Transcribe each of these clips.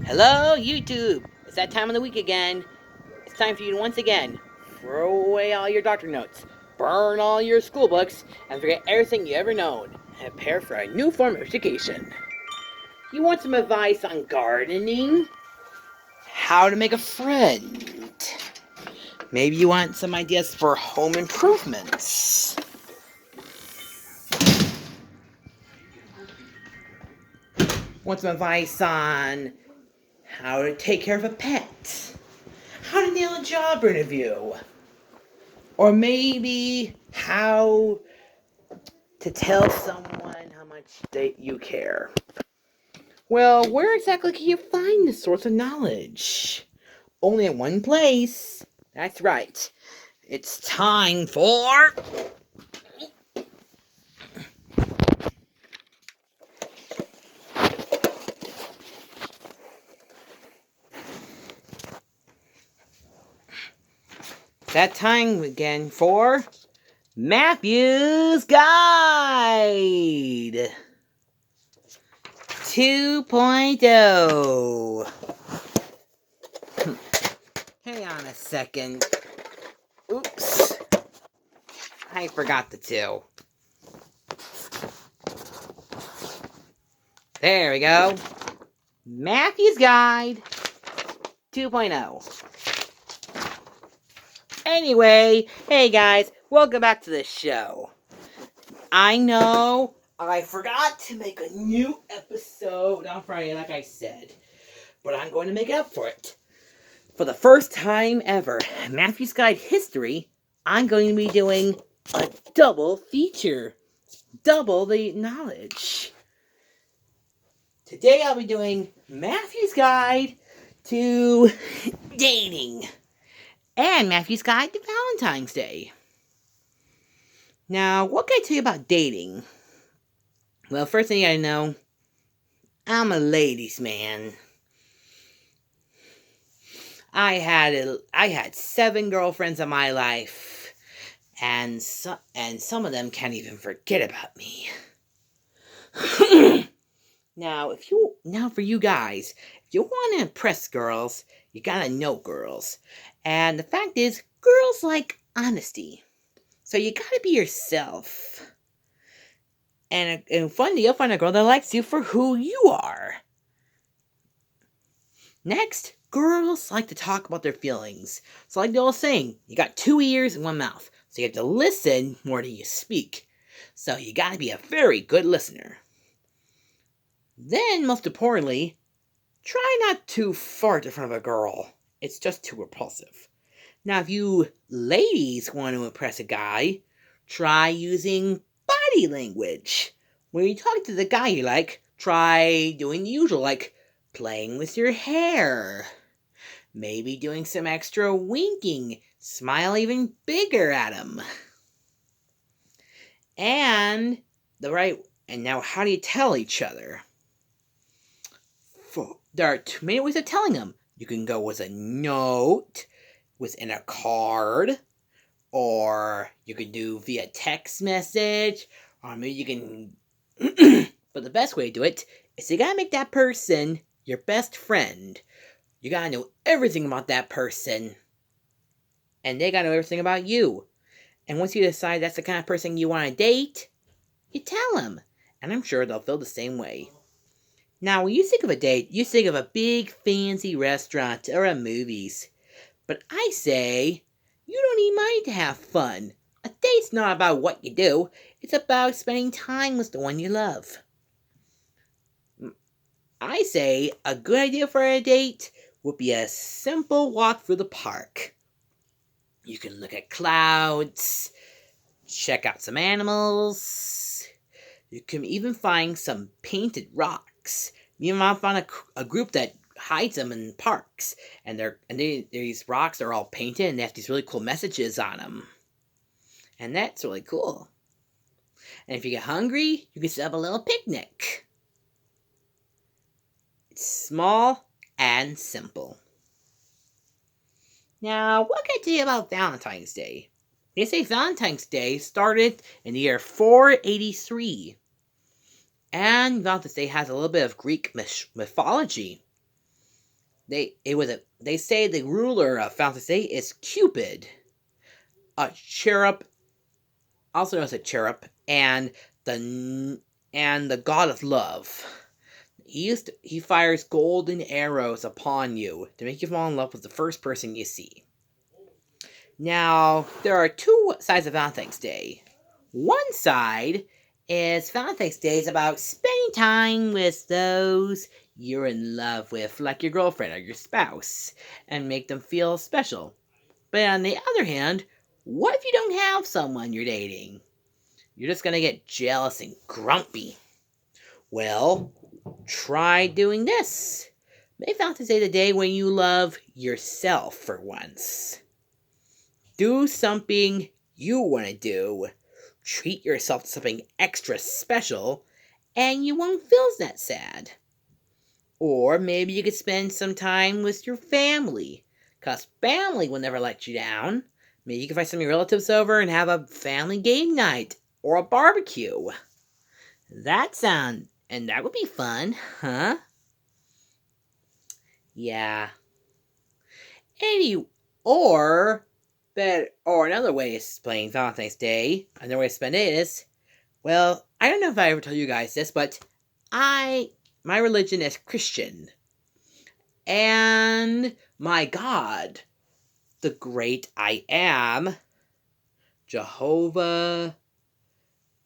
Hello, YouTube! It's that time of the week again. It's time for you to once again throw away all your doctor notes, burn all your school books, and forget everything you ever known, and prepare for a new form of education. You want some advice on gardening? How to make a friend? Maybe you want some ideas for home improvements. Want some advice on how to take care of a pet? How to nail a job interview? Or maybe how to tell someone how much you care. Well, where exactly can you find this source of knowledge? Only at one place. That's right. It's time for... that time again for Matthew's Guide 2.0. Hang on a second. Oops. I forgot the 2. There we go. Matthew's Guide 2.0. Anyway, hey guys, welcome back to the show. I know I forgot to make a new episode on Friday, like I said, but I'm going to make up for it. For the first time ever, Matthew's Guide history, I'm going to be doing a double feature. Double the knowledge. Today I'll be doing Matthew's Guide to dating and Matthew's Guide to Valentine's Day. Now, what can I tell you about dating? Well, first thing you gotta know, I'm a ladies' man. I had 7 girlfriends in my life, and some of them can't even forget about me. Now, for you guys, if you want to impress girls, you gotta know girls. And the fact is, girls like honesty. So you gotta be yourself. And finally, you'll find a girl that likes you for who you are. Next, girls like to talk about their feelings. So like the old saying, you got 2 ears and 1 mouth. So you have to listen more than you speak. So you gotta be a very good listener. Then, most importantly, try not to fart in front of a girl. It's just too repulsive. Now, if you ladies want to impress a guy, try using body language. When you talk to the guy you like, try doing the usual, like playing with your hair. Maybe doing some extra winking. Smile even bigger at him. And now how do you tell each other? There are too many ways of telling them. You can go with a note, within a card, or you can do via text message, or maybe you can... But the best way to do it is you gotta make that person your best friend. You gotta know everything about that person, and they gotta know everything about you. And once you decide that's the kind of person you want to date, you tell them, and I'm sure they'll feel the same way. Now, when you think of a date, you think of a big fancy restaurant or a movies. But I say, you don't need money to have fun. A date's not about what you do, it's about spending time with the one you love. I say, a good idea for a date would be a simple walk through the park. You can look at clouds, check out some animals. You can even find some painted rocks. You might find a group that hides them in parks, and these rocks are all painted, and they have these really cool messages on them, and that's really cool. And if you get hungry, you can set up a little picnic. It's small and simple. Now, what can I tell you about Valentine's Day? They say Valentine's Day started in the year 483. And Valentine's Day has a little bit of Greek mythology. They say the ruler of Valentine's Day is Cupid, a cherub, also known as a cherub, the and the god of love. He fires golden arrows upon you to make you fall in love with the first person you see. Now, there are two sides of Valentine's Day. One side is Valentine's Day is about spending time with those you're in love with, like your girlfriend or your spouse, and make them feel special. But on the other hand, what if you don't have someone you're dating? You're just gonna get jealous and grumpy. Well, try doing this. Make Valentine's Day the day when you love yourself for once. Do something you want to do. Treat yourself to something extra special, and you won't feel that sad. Or maybe you could spend some time with your family, because family will never let you down. Maybe you can find some of your relatives over and have a family game night or a barbecue. And that would be fun, huh? Yeah. Any or or another way of playing Valentine's Day, another way to spend it is, well, I don't know if I ever told you guys this, but my religion is Christian. And my God, the great I am, Jehovah,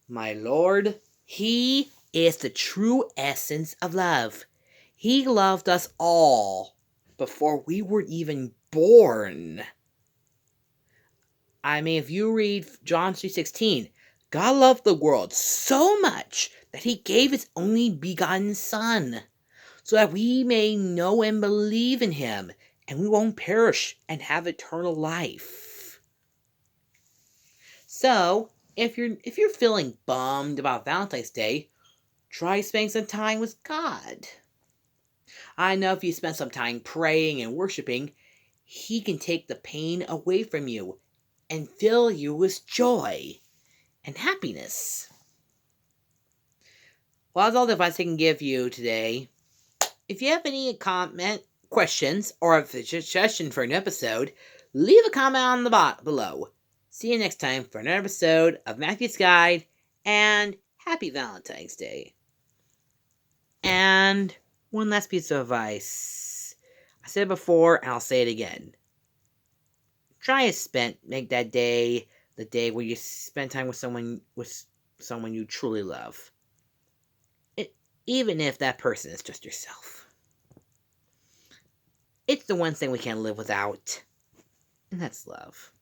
my Lord, He is the true essence of love. He loved us all before we were even born. I mean, if you read John 3:16, God loved the world so much that He gave His only begotten Son, so that we may know and believe in Him, and we won't perish and have eternal life. So, if you're feeling bummed about Valentine's Day, try spending some time with God. I know if you spend some time praying and worshiping, He can take the pain away from you and fill you with joy and happiness. Well, that's all the advice I can give you today. If you have any comment, questions, or a suggestion for an episode, leave a comment on the bot below. See you next time for another episode of Matthew's Guide, and happy Valentine's Day. And one last piece of advice. I said it before, and I'll say it again. Try to make that day the day where you spend time with someone you truly love. Even if that person is just yourself. It's the one thing we can't live without, and that's love.